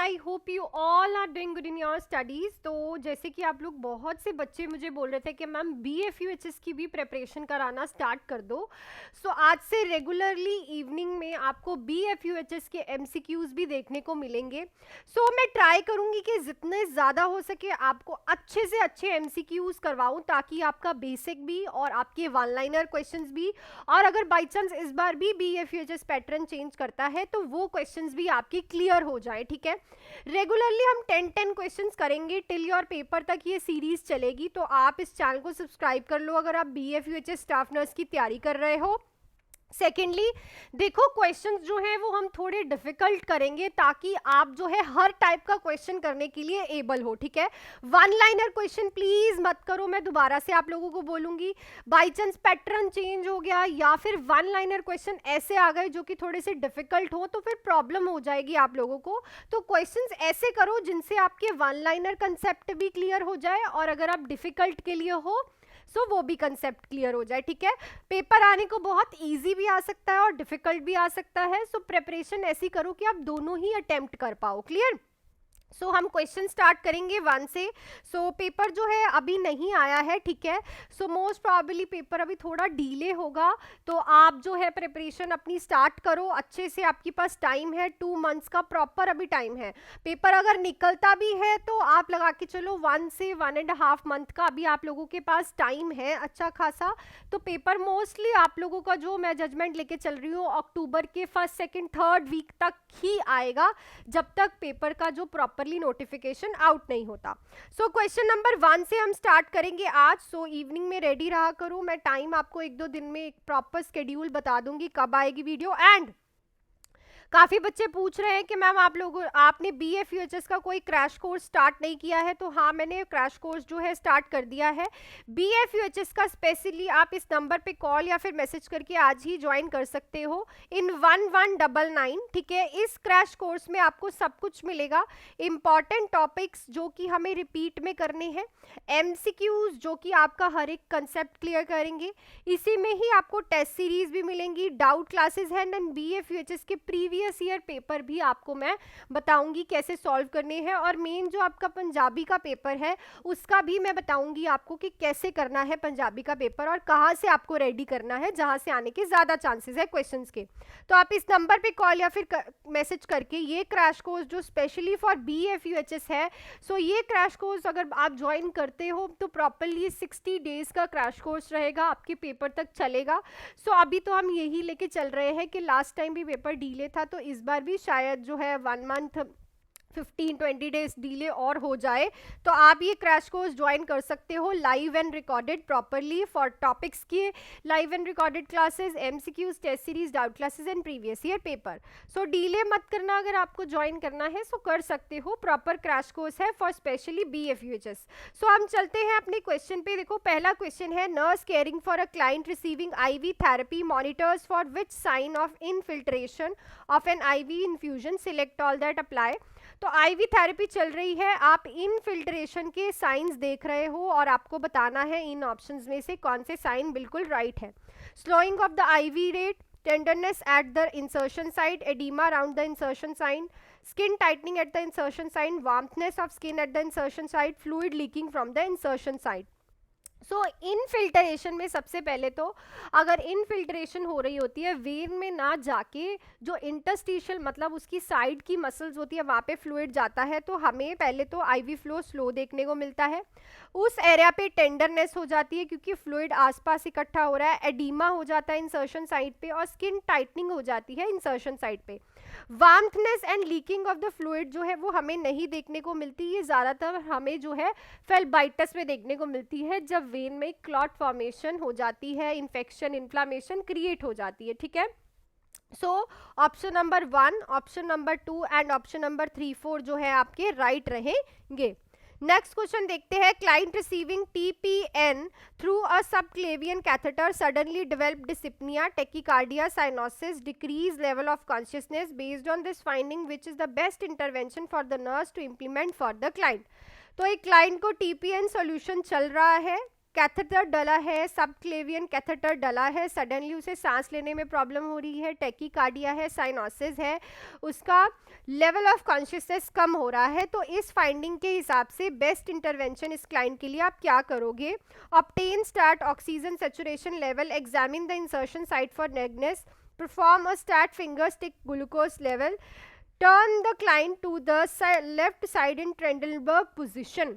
I hope you all are doing good in your studies. तो जैसे कि आप लोग बहुत से बच्चे मुझे बोल रहे थे कि मैम BFUHS की भी प्रिपरेशन कराना स्टार्ट कर दो। सो आज से रेगुलरली इवनिंग में आपको BFUHS के MCQs भी देखने को मिलेंगे। सो मैं ट्राई करूँगी कि जितने ज़्यादा हो सके आपको अच्छे से अच्छे MCQs करवाऊँ, ताकि आपका बेसिक भी और आपके वन लाइनर क्वेश्चंस भी, और अगर बाई चांस इस बार भी BFUHS पैटर्न चेंज करता है तो वो क्वेश्चंस भी आपकी क्लियर हो जाए। ठीक है, रेगुलरली हम 10 क्वेश्चंस करेंगे टिल योर पेपर तक ये सीरीज चलेगी। तो आप इस चैनल को सब्सक्राइब कर लो अगर आप BFUHS स्टाफ नर्स की तैयारी कर रहे हो। सेकेंडली देखो, क्वेश्चंस जो है वो हम थोड़े डिफिकल्ट करेंगे ताकि आप जो है हर टाइप का क्वेश्चन करने के लिए एबल हो। ठीक है, वन लाइनर क्वेश्चन प्लीज मत करो, मैं दोबारा से आप लोगों को बोलूंगी। बाई चांस पैटर्न चेंज हो गया या फिर वन लाइनर क्वेश्चन ऐसे आ गए जो कि थोड़े से डिफिकल्ट हो तो फिर प्रॉब्लम हो जाएगी आप लोगों को। तो क्वेश्चंस ऐसे करो जिनसे आपके वन लाइनर कंसेप्ट भी क्लियर हो जाए, और अगर आप डिफिकल्ट के लिए हो सो वो भी कंसेप्ट क्लियर हो जाए। ठीक है, पेपर आने को बहुत इजी भी आ सकता है और डिफिकल्ट भी आ सकता है। सो प्रिपरेशन ऐसी करो कि आप दोनों ही अटेम्प्ट कर पाओ। क्लियर? सो हम क्वेश्चन स्टार्ट करेंगे 1 से। सो पेपर जो है अभी नहीं आया है। ठीक है, सो मोस्ट प्रॉबली पेपर अभी थोड़ा डिले होगा, तो आप जो है प्रिपरेशन अपनी स्टार्ट करो अच्छे से। आपके पास टाइम है, 2 मंथ्स का प्रॉपर अभी टाइम है। पेपर अगर निकलता भी है तो आप लगा के चलो 1 से 1.5 मंथ का अभी आप लोगों के पास टाइम है अच्छा खासा। तो पेपर मोस्टली आप लोगों का जो मैं जजमेंट लेके चल रही हूँ अक्टूबर के 1st, 2nd, 3rd वीक तक ही आएगा, जब तक पेपर का जो प्रॉपर नोटिफिकेशन आउट नहीं होता। सो क्वेश्चन नंबर 1 से हम स्टार्ट करेंगे आज। सो इवनिंग में रेडी रहा करूं, मैं टाइम आपको 1-2 दिन में एक प्रॉपर स्केड्यूल बता दूंगी कब आएगी वीडियो। एंड काफ़ी बच्चे पूछ रहे हैं कि मैम आपने BFUHS का कोई क्रैश कोर्स स्टार्ट नहीं किया है। तो हाँ, मैंने क्रैश कोर्स जो है स्टार्ट कर दिया है BFUHS का। स्पेशली आप इस नंबर पे कॉल या फिर मैसेज करके आज ही ज्वाइन कर सकते हो इन 1199। ठीक है, इस क्रैश कोर्स में आपको सब कुछ मिलेगा, इंपॉर्टेंट टॉपिक्स जो कि हमें रिपीट में करने हैं, MCQs जो कि आपका हर एक कंसेप्ट क्लियर करेंगे, इसी में ही आपको टेस्ट सीरीज भी मिलेंगी, डाउट क्लासेस हैं, एंड BFUHS के प्रीवियस ईयर पेपर भी आपको मैं बताऊंगी कैसे सॉल्व करने हैं, और मेन जो आपका पंजाबी का पेपर है उसका भी मैं बताऊंगी आपको कि कैसे करना है पंजाबी का पेपर, और कहां से आपको रेडी करना है जहां से आने के ज्यादा चांसेस है क्वेश्चंस के। तो आप इस नंबर पे कॉल या फिर मैसेज करके ये क्रैश कोर्स जो स्पेशली फॉर BFUHS है, सो ये क्रैश कोर्स अगर आप ज्वाइन करते हो तो प्रॉपरली 60 डेज का क्रैश कोर्स रहेगा, आपके पेपर तक चलेगा। सो अभी तो हम यही लेके चल रहे हैं कि लास्ट टाइम भी पेपर डिले था, तो इस बार भी शायद जो है 1 मंथ 15-20 डेज डिले और हो जाए। तो आप ये क्रैश कोर्स ज्वाइन कर सकते हो, live and recorded properly for topics की live and recorded classes, MCQs, test series, doubt classes and previous year paper. So delay मत करना, अगर आपको ज्वाइन करना है सो कर सकते हो, प्रॉपर क्रैश कोर्स है फॉर स्पेशली BFUHS। सो हम चलते हैं अपने क्वेश्चन पे। देखो, पहला क्वेश्चन है, nurse caring for a client receiving IV therapy monitors for which sign of infiltration of an IV infusion, select all that apply. तो IV थेरेपी चल रही है, आप इनफिल्ट्रेशन के साइंस देख रहे हो और आपको बताना है इन ऑप्शंस में से कौन से साइन बिल्कुल राइट है। Slowing of the IV rate, tenderness at the insertion site, oedema around the insertion sign, skin tightening at the insertion sign, warmthness of skin at the insertion site, fluid leaking from the insertion site. So infiltration में सबसे पहले तो अगर infiltration हो रही होती है when में ना जाके जो इंटरस्टिशियल मतलब उसकी साइड की मसल्स होती है वहाँ पे फ्लूइड जाता है, तो हमें पहले तो IV फ्लो स्लो देखने को मिलता है। उस एरिया पे टेंडरनेस हो जाती है क्योंकि फ्लूइड आसपास इकट्ठा हो रहा है, एडिमा हो जाता है इंसर्शन साइड पे, और स्किन टाइटनिंग हो जाती है इंसर्शन साइड पे। Warmthness and leaking of the fluid जो है वो हमें नहीं देखने को मिलती, ये ज़्यादातर हमें जो है फेल्बाइटस में देखने को मिलती है, जब वेन में क्लॉट फॉर्मेशन हो जाती है, इन्फेक्शन इन्फ्लामेशन क्रिएट हो जाती है। ठीक है, so option number 1, option number 2 and option number 3, 4 जो है आपके राइट रहेंगे। नेक्स्ट क्वेश्चन देखते हैं, client receiving TPN through a subclavian catheter suddenly develop dyspnea, tachycardia, cyanosis, decrease level of consciousness, based on this finding which is the best intervention for the nurse to implement for the client. तो एक client को TPN solution चल रहा है, catheter डला है, subclavian catheter डला है, सडनली उसे सांस लेने में प्रॉब्लम हो रही है, टैकीकार्डिया है, साइनोसिस है, उसका लेवल ऑफ कॉन्शियसनेस कम हो रहा है, तो इस फाइंडिंग के हिसाब से बेस्ट इंटरवेंशन इस क्लाइंट के लिए आप क्या करोगे? Obtain start oxygen saturation level, examine the insertion site for नेगनेस, perform a start finger stick glucose level, turn the client to the left side in Trendelenburg position.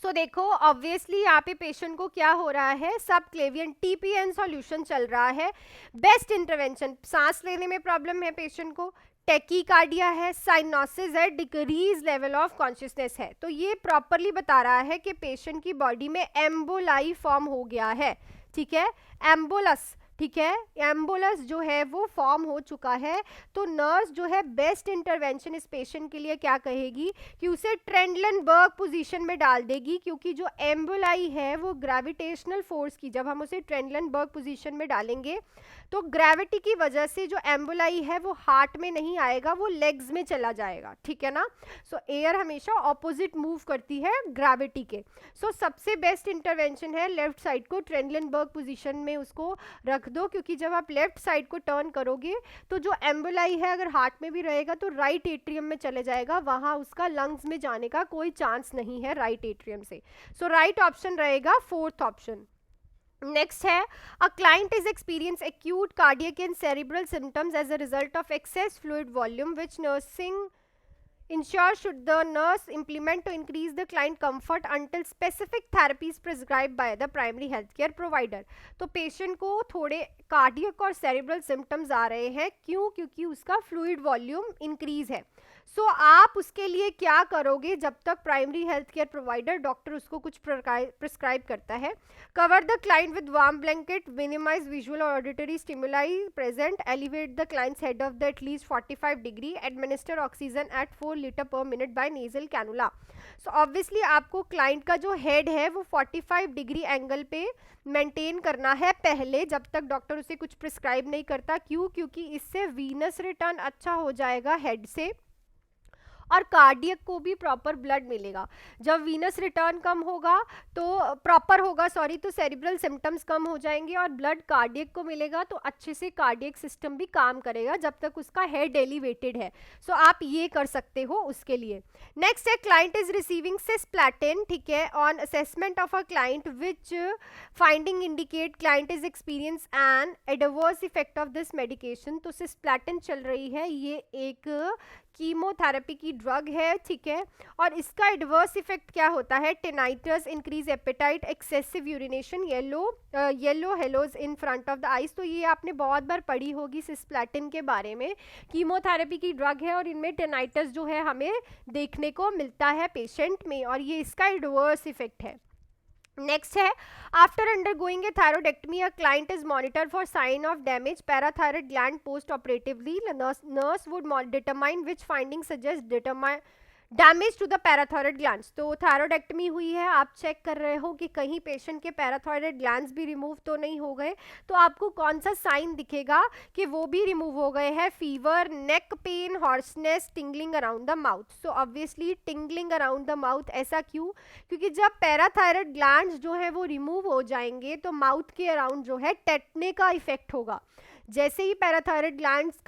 So देखो obviously यहाँ पे पेशेंट को क्या हो रहा है, सब क्लेवियन टीपीएन सॉल्यूशन चल रहा है। बेस्ट इंटरवेंशन, सांस लेने में प्रॉब्लम है पेशेंट को, टैकीकार्डिया है, साइनोसिस है, डिक्रीज लेवल ऑफ कॉन्शियसनेस है, तो ये प्रॉपरली बता रहा है कि पेशेंट की बॉडी में एम्बोलाई फॉर्म हो गया है। ठीक है, एम्बोलस, ठीक है, एम्बुलेंस जो है वो फॉर्म हो चुका है। तो नर्स जो है बेस्ट इंटरवेंशन इस पेशेंट के लिए क्या कहेगी कि उसे ट्रेंडलनबर्ग पोजीशन में डाल देगी, क्योंकि जो एम्बुलाई है वो ग्रेविटेशनल फोर्स की, जब हम उसे ट्रेंडलनबर्ग पोजीशन में डालेंगे तो ग्रेविटी की वजह से जो एम्बुलाई है वो हार्ट में नहीं आएगा, वो लेग्स में चला जाएगा। ठीक है ना, सो एयर हमेशा ऑपोजिट मूव करती है ग्रेविटी के। सो सबसे बेस्ट इंटरवेंशन है लेफ्ट साइड को ट्रेंडलनबर्ग पोजीशन में उसको रख दो, क्योंकि जब आप लेफ्ट साइड को टर्न करोगे तो जो एम्बुलाई है अगर हार्ट में भी रहेगा तो राइट एट्रियम में चले जाएगा, वहां उसका लंग्स में जाने का कोई चांस नहीं है राइट एट्रियम से। सो राइट ऑप्शन रहेगा फोर्थ ऑप्शन। नेक्स्ट है, a client is experience acute cardiac and cerebral symptoms as a result of excess fluid volume which nursing ensure should the nurse implement to increase the client comfort until specific therapies prescribed by the primary healthcare provider। तो patient को थोड़े cardiac और cerebral symptoms आ रहे हैं, क्यों? क्योंकि उसका fluid volume increase है। सो आप उसके लिए क्या करोगे जब तक primary health care provider doctor उसको कुछ प्रिस्क्राइब करता है? Cover the client with warm blanket, minimize visual और auditory stimuli present, elevate the client's head of the at least 45 degree, administer oxygen at 4 litre per minute by nasal cannula. So obviously आपको client का जो head है वो 45 degree angle पे maintain करना है पहले, जब तक डॉक्टर उसे कुछ प्रिस्क्राइब नहीं करता। क्यों? क्योंकि इससे वीनस रिटर्न अच्छा हो जाएगा हेड से और कार्डियक को भी प्रॉपर ब्लड मिलेगा। जब वीनस रिटर्न कम होगा तो प्रॉपर होगा सॉरी, तो सेरिब्रल सिम्टम्स कम हो जाएंगे और ब्लड कार्डियक को मिलेगा, तो अच्छे से कार्डियक सिस्टम भी काम करेगा जब तक उसका हेड एलिवेटेड है। सो आप ये कर सकते हो उसके लिए। नेक्स्ट है, क्लाइंट इज रिसीविंग सिस्प्लैटिन, ठीक है, on assessment of a client which finding indicate client is experience an adverse effect of this medication. तो सिस्प्लैटिन चल रही है, ये एक कीमोथेरेपी की ड्रग है, ठीक है, और इसका एडवर्स इफेक्ट क्या होता है? Tinnitus, increase appetite, excessive urination, yellow halos in front of the eyes. तो ये आपने बहुत बार पढ़ी होगी सिस्प्लैटिन के बारे में। कीमोथेरेपी की ड्रग है और इनमें टिनाइटस जो है हमें देखने को मिलता है पेशेंट में, और ये इसका एडवर्स इफेक्ट है। नेक्स्ट है, after undergoing a thyroidectomy a client is monitor for sign of damage parathyroid gland post operatively, nurse would determine which finding suggest damage to the parathyroid glands. तो thyroidectomy हुई है, आप check कर रहे हो कि कहीं पेशेंट के पैराथायरॉइड ग्लैंड्स भी रिमूव तो नहीं हो गए, तो आपको कौन सा साइन दिखेगा कि वो भी रिमूव हो गए हैं? Fever, neck pain, hoarseness, tingling around the mouth. So obviously tingling around the mouth, ऐसा क्यों? क्योंकि जब पैराथायरॉइड ग्लैंड्स जो है वो रिमूव हो जाएंगे तो माउथ के अराउंड जो है टेटने का इफेक्ट होगा। जैसे ही पैराथायरॉइड ग्लैंड्स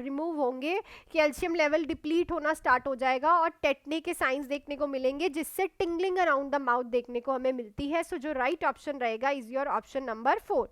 रिमूव होंगे, कैल्शियम लेवल डिप्लीट होना स्टार्ट हो जाएगा और टेटने के साइंस देखने को मिलेंगे, जिससे टिंगलिंग अराउंड द माउथ देखने को हमें मिलती है। सो जो राइट ऑप्शन रहेगा is your option number 4।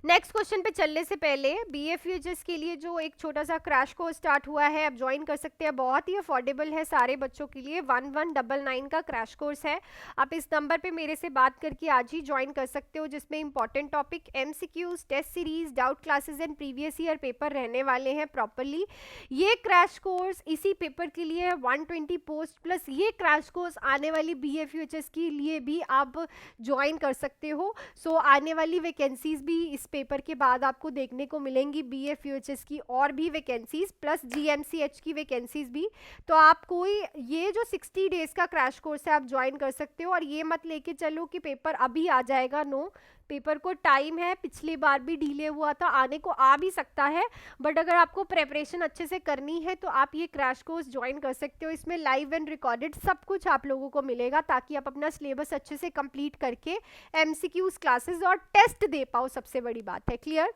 Next question पे चलने से पहले BFUHS के लिए जो एक छोटा सा क्रैश कोर्स स्टार्ट हुआ है, आप ज्वाइन कर सकते हैं, बहुत ही अफोर्डेबल है सारे बच्चों के लिए। 1199 का क्रैश कोर्स है, आप इस नंबर पे मेरे से बात करके आज ही ज्वाइन कर सकते हो, जिसमें important topic, MCQs, test series, doubt classes and previous year paper रहने वाले हैं प्रॉपरली। ये क्रैश कोर्स इसी पेपर के लिए है, 120 पोस्ट प्लस ये क्रैश कोर्स आने वाली BFUHS के लिए भी आप ज्वाइन कर सकते हो। सो आने वाली वैकेंसीज भी इस पेपर के बाद आपको देखने को मिलेंगी, BFUHS की और भी वैकेंसीज प्लस GMCH की वैकेंसीज भी। तो आप कोई ये जो 60 डेज का क्रैश कोर्स है आप ज्वाइन कर सकते हो, और ये मत लेके चलो कि पेपर अभी आ जाएगा, नो, पेपर को टाइम है, पिछली बार भी डिले हुआ था, आने को आ भी सकता है, बट अगर आपको प्रेपरेशन अच्छे से करनी है तो आप ये क्रैश कोर्स ज्वाइन कर सकते हो। इसमें लाइव एंड रिकॉर्डेड सब कुछ आप लोगों को मिलेगा ताकि आप अपना सिलेबस अच्छे से कंप्लीट करके एमसीक्यूज क्लासेस और टेस्ट दे पाओ, सबसे बड़ी बात है। क्लियर?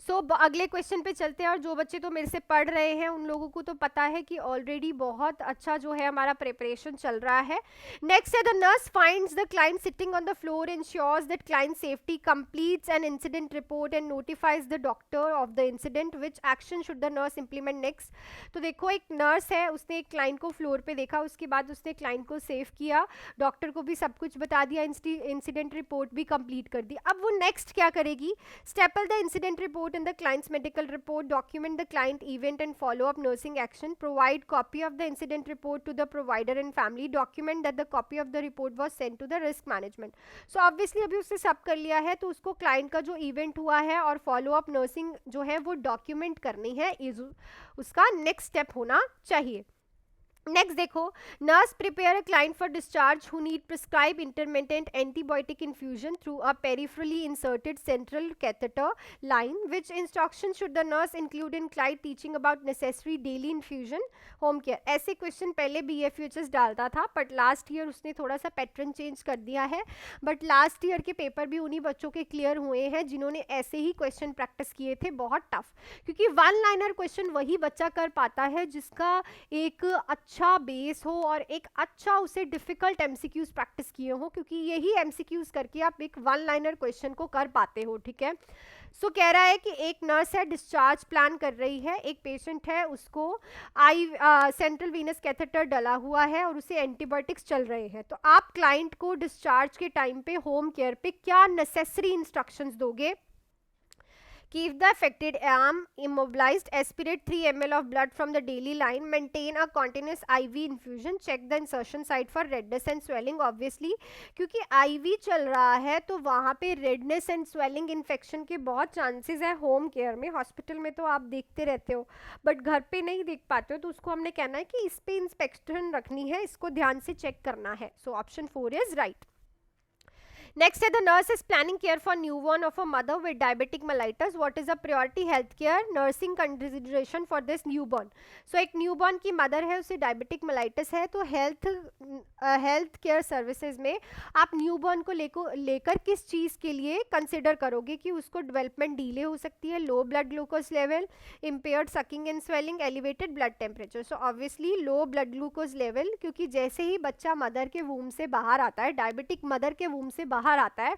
सो अगले क्वेश्चन पे चलते हैं। और जो बच्चे तो मेरे से पढ़ रहे हैं उन लोगों को तो पता है कि ऑलरेडी बहुत अच्छा जो है हमारा प्रिपरेशन चल रहा है। नेक्स्ट है the nurse finds the client sitting on the floor, ensures that client safety, completes an incident report and notifies the doctor of the incident. Which action should the nurse implement next? तो देखो, एक nurse है, उसने एक client को floor पे देखा, उसके बाद उसने क्लाइंट को सेव किया, डॉक्टर को भी सब कुछ बता दिया, इंसिडेंट रिपोर्ट भी कंप्लीट कर दी। अब वो नेक्स्ट क्या करेगी? Staple the incident report in the client's medical report, document the client event and follow up nursing action, provide copy of the incident report to the provider and family, document that the copy of the report was sent to the risk management. So obviously अभी उसने सब कर लिया है, तो उसको client का जो इवेंट हुआ है और फॉलो अप नर्सिंग जो है वो डॉक्यूमेंट करनी है, उसका नेक्स्ट स्टेप होना चाहिए। नेक्स्ट देखो, nurse prepare a client for discharge who need prescribe intermittent antibiotic infusion through a peripherally inserted central catheter line. Which instruction should the nurse include in client teaching about necessary daily infusion home care? ऐसे question पहले BFUHS डालता था, but last year उसने थोड़ा सा pattern change कर दिया है। बट लास्ट ईयर के पेपर भी उन्हीं बच्चों के क्लियर हुए हैं जिन्होंने ऐसे ही क्वेश्चन प्रैक्टिस किए थे, बहुत टफ, क्योंकि वन लाइनर क्वेश्चन वही बच्चा कर पाता है जिसका एक अच्छा बेस हो और एक अच्छा उसे डिफिकल्ट एमसीक्यूज प्रैक्टिस किए हो, क्योंकि यही एमसीक्यूज करके आप एक वन लाइनर क्वेश्चन को कर पाते हो। ठीक है, सो कह रहा है कि एक नर्स है, डिस्चार्ज प्लान कर रही है, एक पेशेंट है, उसको सेंट्रल वीनस कैथेटर डला हुआ है और उसे एंटीबायोटिक्स चल रहे हैं। तो आप क्लाइंट को डिस्चार्ज के टाइम पे होम केयर पे क्या नेसेसरी इंस्ट्रक्शंस दोगे? Keep the affected arm immobilized, aspirate 3 ml of blood from the daily line, maintain a continuous IV infusion, check the insertion site for redness and swelling. Obviously क्योंकि IV चल रहा है तो वहाँ पे redness and swelling infection के बहुत chances है होम केयर में। हॉस्पिटल में तो आप देखते रहते हो, बट घर पे नहीं देख पाते हो, तो उसको हमने कहना है कि इस पे इंस्पेक्शन रखनी है, इसको ध्यान से चेक करना है। So option 4 is right. Next, the nurse is planning care for newborn of a mother with diabetic mellitus. What is a priority healthcare nursing consideration for this newborn? So एक newborn की mother है, उसे diabetic mellitus है, तो health care services में आप newborn को लेकर किस चीज़ के लिए consider करोगे कि उसको development delay हो सकती है, low blood glucose level, impaired sucking and swelling, elevated blood temperature. So obviously low blood glucose level, क्योंकि जैसे ही बच्चा मदर के वूम से बाहर आता है, डायबिटिक मदर के वूम से बाहर आता है,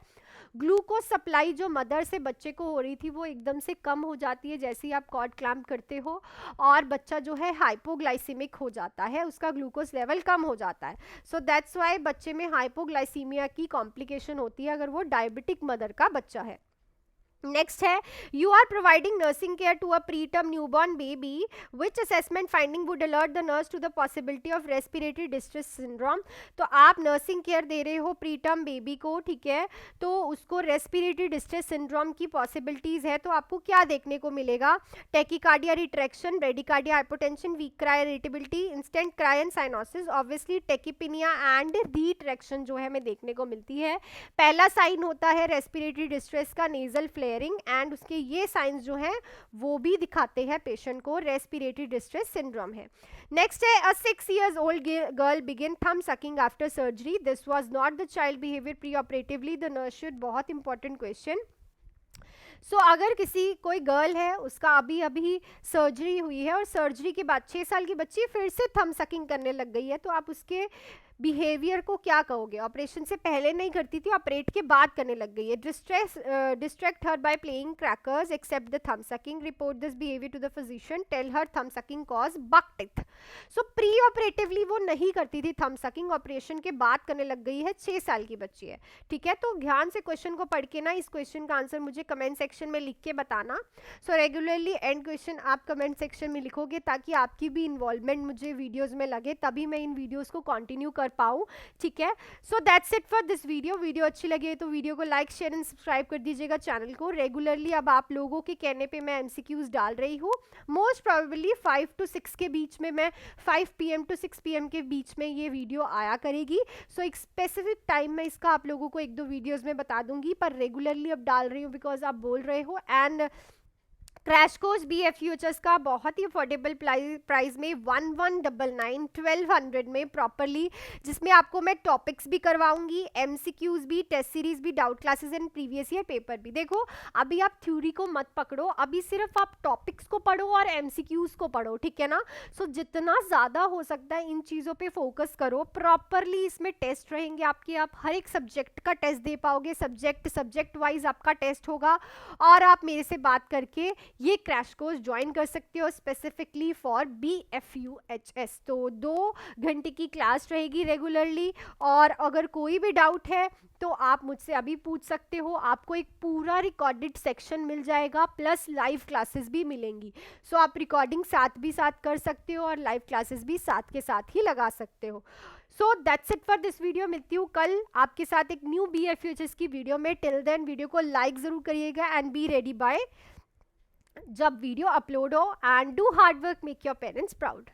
ग्लूकोज सप्लाई जो मदर से बच्चे को हो रही थी वो एकदम से कम हो जाती है जैसे ही आप कॉर्ड क्लैम्प करते हो, और बच्चा जो है हाइपोग्लाइसीमिक हो जाता है, उसका ग्लूकोज लेवल कम हो जाता है। सो दैट्स वाई बच्चे में हाइपोग्लाइसीमिया की कॉम्प्लिकेशन होती है अगर वो डायबिटिक मदर का बच्चा है। नेक्स्ट है, you are providing nursing care to a pre term newborn baby, which assessment finding would alert the nurse to the possibility of respiratory distress syndrome. तो आप नर्सिंग केयर दे रहे हो प्री टर्म बेबी को, ठीक है, तो उसको रेस्पिरेटरी डिस्ट्रेस सिंड्रोम की पॉसिबिलिटीज है, तो आपको क्या देखने को मिलेगा? Tachycardia retraction, bradycardia hypotension, weak cry irritability, instant cry and cyanosis. Obviously tachypnea and retraction जो है हमें देखने को मिलती है। पहला साइन होता है रेस्पिरेटरी डिस्ट्रेस का नेजल फ्लेयरिंग, एंड उसके ये साइंस जो हैं वो भी दिखाते हैं पेशेंट को रेस्पिरेटरी डिस्ट्रेस सिंड्रोम है। नेक्स्ट है, अ 6 years old गर्ल बिगिन थम sucking after surgery, this was not the child behaviour pre operatively, the nurse should. बहुत इंपॉर्टेंट क्वेश्चन। सो अगर कोई गर्ल है, उसका अभी सर्जरी हुई है और सर्जरी के बाद 6 साल की बच्ची फिर से थम सकिंग करने लग गई है, तो आप उसके बिहेवियर को क्या कहोगे? ऑपरेशन से पहले नहीं करती थी, ऑपरेट के बाद करने लग गई है। Distract her by playing crackers, except the thumb sucking, report this behaviour to the physician, tell her thumb sucking cause buck teeth. So preoperatively वो नहीं करती थी थम सकिंग, ऑपरेशन के बाद करने लग गई है, 6 साल की बच्ची है, ठीक है। तो ध्यान से क्वेश्चन को पढ़ के ना इस क्वेश्चन का आंसर मुझे कमेंट सेक्शन में लिख के बताना। सो रेगुलरली एंड क्वेश्चन आप कमेंट सेक्शन में लिखोगे ताकि आपकी भी इन्वॉल्वमेंट मुझे वीडियोस में लगे, तभी मैं इन वीडियोस को कंटिन्यू कर पाऊँ, ठीक है। So that's it for this video अच्छी लगी तो वीडियो को लाइक शेयर एंड सब्सक्राइब कर दीजिएगा चैनल को। रेगुलरली अब आप लोगों के कहने पे मैं MCQs डाल रही हूँ। मोस्ट प्रोबेबली 5 to 6 के बीच में, मैं 5 PM to 6 PM के बीच में ये वीडियो आया करेगी। सो एक स्पेसिफिक टाइम मैं इसका आप लोगों को 1-2 वीडियोस में बता दूंगी, पर रेगुलरली अब डाल रही हूँ बिकॉज आप बोल रहे हो। एंड क्रैश कोर्स BFUHS का बहुत ही अफोर्डेबल प्राइस में 1199 1200 में प्रॉपरली, जिसमें आपको मैं टॉपिक्स भी करवाऊंगी, MCQs भी, टेस्ट सीरीज भी, doubt classes and previous year paper भी। देखो अभी आप थ्योरी को मत पकड़ो, अभी सिर्फ आप टॉपिक्स को पढ़ो और MCQs को पढ़ो, ठीक है ना। सो जितना ज़्यादा हो सकता है इन चीज़ों पे फोकस करो प्रॉपरली। इसमें टेस्ट रहेंगे आपके, आप हर एक सब्जेक्ट का टेस्ट दे पाओगे, सब्जेक्ट वाइज आपका टेस्ट होगा, और आप मेरे से बात करके ये क्रैश कोर्स ज्वाइन कर सकते हो स्पेसिफिकली फॉर BFUHS। तो 2 घंटे की क्लास रहेगी रेगुलरली, और अगर कोई भी डाउट है तो आप मुझसे अभी पूछ सकते हो। आपको एक पूरा रिकॉर्डेड सेक्शन मिल जाएगा, प्लस लाइव क्लासेस भी मिलेंगी। सो आप रिकॉर्डिंग साथ कर सकते हो और लाइव क्लासेस भी साथ के साथ ही लगा सकते हो। So that's it for this video. मिलती हूँ कल आपके साथ एक न्यू BFUHS की वीडियो में। टिल देन वीडियो को लाइक ज़रूर करिएगा एंड बी रेडी बाय जब वीडियो अपलोड हो। And do hard work, make your parents proud.